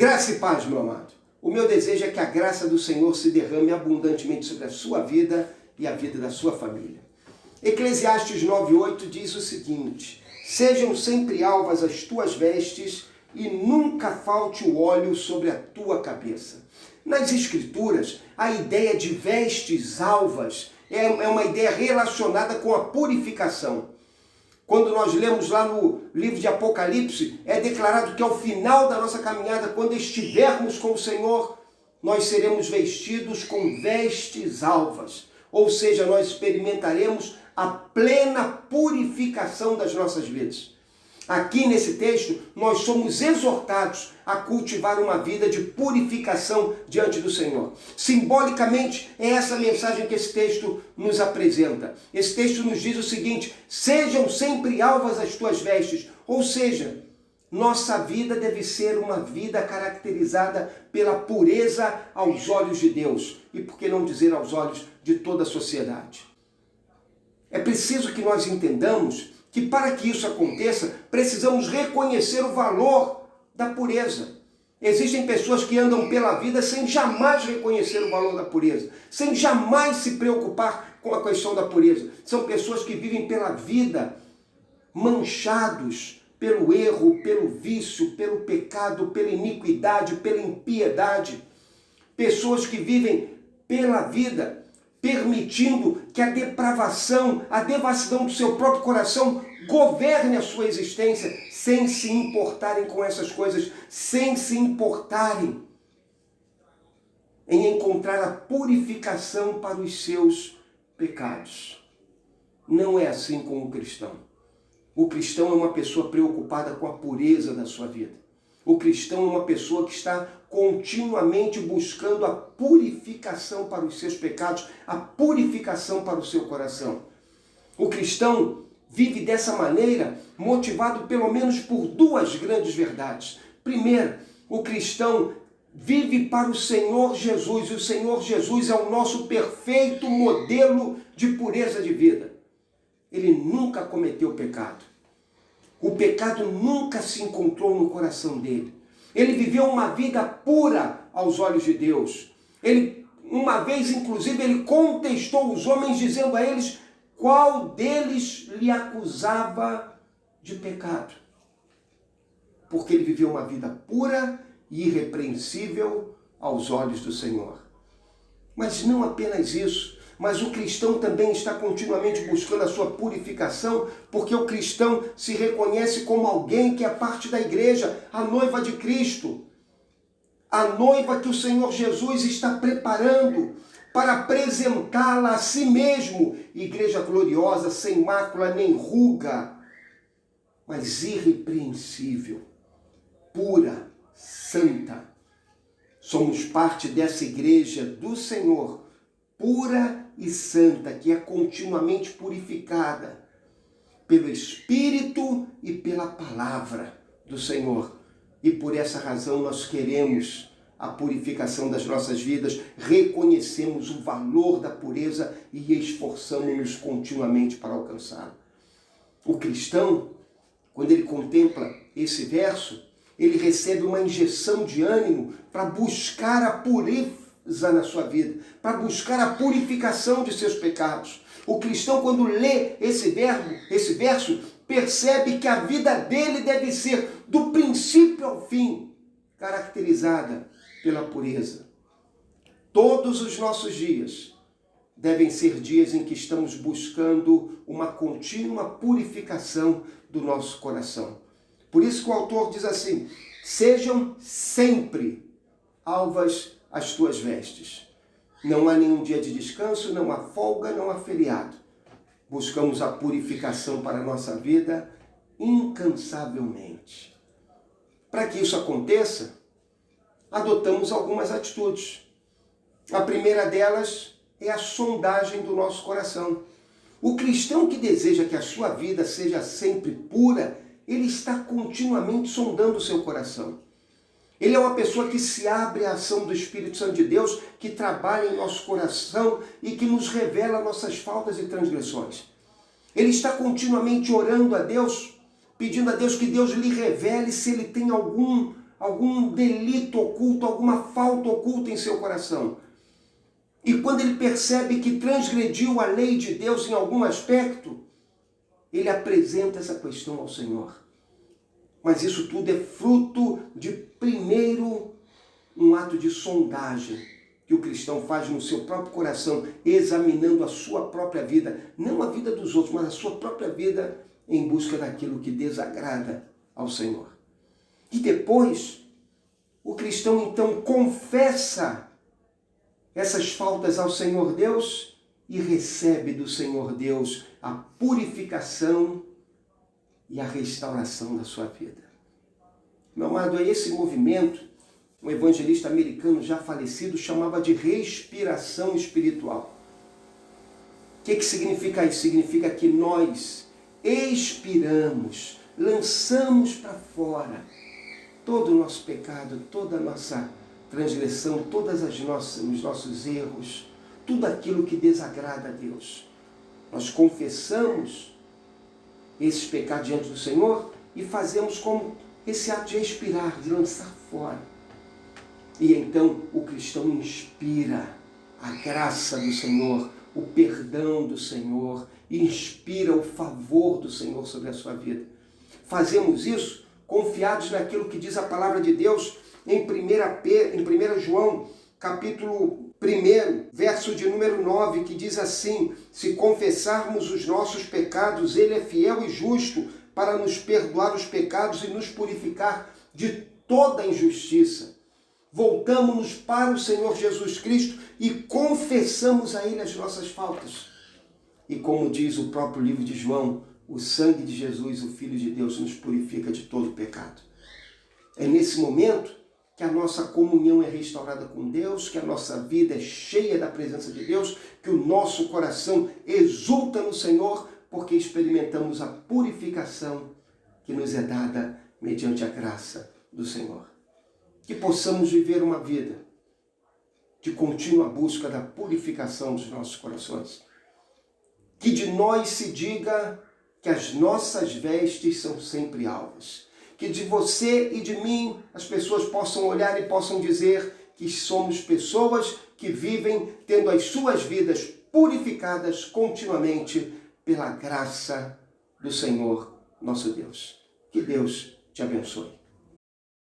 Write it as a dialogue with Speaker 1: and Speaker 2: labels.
Speaker 1: Graça e paz, meu amado. O meu desejo é que a graça do Senhor se derrame abundantemente sobre a sua vida e a vida da sua família. Eclesiastes 9:8 diz o seguinte: sejam sempre alvas as tuas vestes e nunca falte o óleo sobre a tua cabeça. Nas Escrituras, a ideia de vestes alvas é uma ideia relacionada com a purificação. Quando nós lemos lá no livro de Apocalipse, é declarado que ao final da nossa caminhada, quando estivermos com o Senhor, nós seremos vestidos com vestes alvas. Ou seja, nós experimentaremos a plena purificação das nossas vidas. Aqui nesse texto, nós somos exortados a cultivar uma vida de purificação diante do Senhor. Simbolicamente, é essa mensagem que esse texto nos apresenta. Esse texto nos diz o seguinte: sejam sempre alvas as tuas vestes. Ou seja, nossa vida deve ser uma vida caracterizada pela pureza aos olhos de Deus. E por que não dizer aos olhos de toda a sociedade? É preciso que nós entendamos que para que isso aconteça, precisamos reconhecer o valor da pureza. Existem pessoas que andam pela vida sem jamais reconhecer o valor da pureza, sem jamais se preocupar com a questão da pureza. São pessoas que vivem pela vida manchados pelo erro, pelo vício, pelo pecado, pela iniquidade, pela impiedade. Pessoas que vivem pela vida permitindo que a depravação, a devassidão do seu próprio coração governe a sua existência, sem se importarem com essas coisas, sem se importarem em encontrar a purificação para os seus pecados. Não é assim com o cristão. O cristão é uma pessoa preocupada com a pureza da sua vida. O cristão é uma pessoa que está continuamente buscando a purificação para os seus pecados, a purificação para o seu coração. O cristão vive dessa maneira, motivado pelo menos por duas grandes verdades. Primeiro, o cristão vive para o Senhor Jesus, e o Senhor Jesus é o nosso perfeito modelo de pureza de vida. Ele nunca cometeu pecado. O pecado nunca se encontrou no coração dele. Ele viveu uma vida pura aos olhos de Deus. Uma vez, inclusive, ele contestou os homens, dizendo a eles qual deles lhe acusava de pecado. Porque ele viveu uma vida pura e irrepreensível aos olhos do Senhor. Mas não apenas isso. Mas o cristão também está continuamente buscando a sua purificação, porque o cristão se reconhece como alguém que é parte da igreja, a noiva de Cristo. A noiva que o Senhor Jesus está preparando para apresentá-la a si mesmo. Igreja gloriosa, sem mácula nem ruga, mas irrepreensível, pura, santa. Somos parte dessa igreja do Senhor, pura e santa, que é continuamente purificada pelo Espírito e pela palavra do Senhor. E por essa razão nós queremos a purificação das nossas vidas, reconhecemos o valor da pureza e esforçamos-nos continuamente para alcançá-la. O cristão, quando ele contempla esse verso, ele recebe uma injeção de ânimo para buscar a pureza na sua vida, para buscar a purificação de seus pecados. O cristão, quando lê esse verso, percebe que a vida dele deve ser, do princípio ao fim, caracterizada pela pureza. Todos os nossos dias devem ser dias em que estamos buscando uma contínua purificação do nosso coração. Por isso que o autor diz assim: sejam sempre alvas as tuas vestes. Não há nenhum dia de descanso, não há folga, não há feriado. Buscamos a purificação para a nossa vida incansavelmente. Para que isso aconteça, adotamos algumas atitudes. A primeira delas é a sondagem do nosso coração. O cristão que deseja que a sua vida seja sempre pura, ele está continuamente sondando o seu coração. Ele é uma pessoa que se abre à ação do Espírito Santo de Deus, que trabalha em nosso coração e que nos revela nossas faltas e transgressões. Ele está continuamente orando a Deus, pedindo a Deus que Deus lhe revele se ele tem algum delito oculto, alguma falta oculta em seu coração. E quando ele percebe que transgrediu a lei de Deus em algum aspecto, ele apresenta essa questão ao Senhor. Mas isso tudo é fruto de, primeiro, um ato de sondagem que o cristão faz no seu próprio coração, examinando a sua própria vida, não a vida dos outros, mas a sua própria vida, em busca daquilo que desagrada ao Senhor. E depois, o cristão então confessa essas faltas ao Senhor Deus e recebe do Senhor Deus a purificação e a restauração da sua vida. Meu amado, é esse movimento, um evangelista americano já falecido chamava de respiração espiritual. O que significa isso? Significa que nós expiramos, lançamos para fora todo o nosso pecado, toda a nossa transgressão, todos os nossos erros, tudo aquilo que desagrada a Deus. Nós confessamos esses pecados diante do Senhor e fazemos como esse ato de expirar, de lançar fora. E então o cristão inspira a graça do Senhor, o perdão do Senhor, inspira o favor do Senhor sobre a sua vida. Fazemos isso confiados naquilo que diz a palavra de Deus em 1 João, capítulo 1, verso de número 9, que diz assim: se confessarmos os nossos pecados, Ele é fiel e justo para nos perdoar os pecados e nos purificar de toda injustiça. Voltamos-nos para o Senhor Jesus Cristo e confessamos a Ele as nossas faltas. E como diz o próprio livro de João, o sangue de Jesus, o Filho de Deus, nos purifica de todo pecado. É nesse momento que a nossa comunhão é restaurada com Deus, que a nossa vida é cheia da presença de Deus, que o nosso coração exulta no Senhor, porque experimentamos a purificação que nos é dada mediante a graça do Senhor. Que possamos viver uma vida de contínua busca da purificação dos nossos corações. Que de nós se diga que as nossas vestes são sempre alvas. Que de você e de mim as pessoas possam olhar e possam dizer que somos pessoas que vivem tendo as suas vidas purificadas continuamente pela graça do Senhor nosso Deus. Que Deus te abençoe.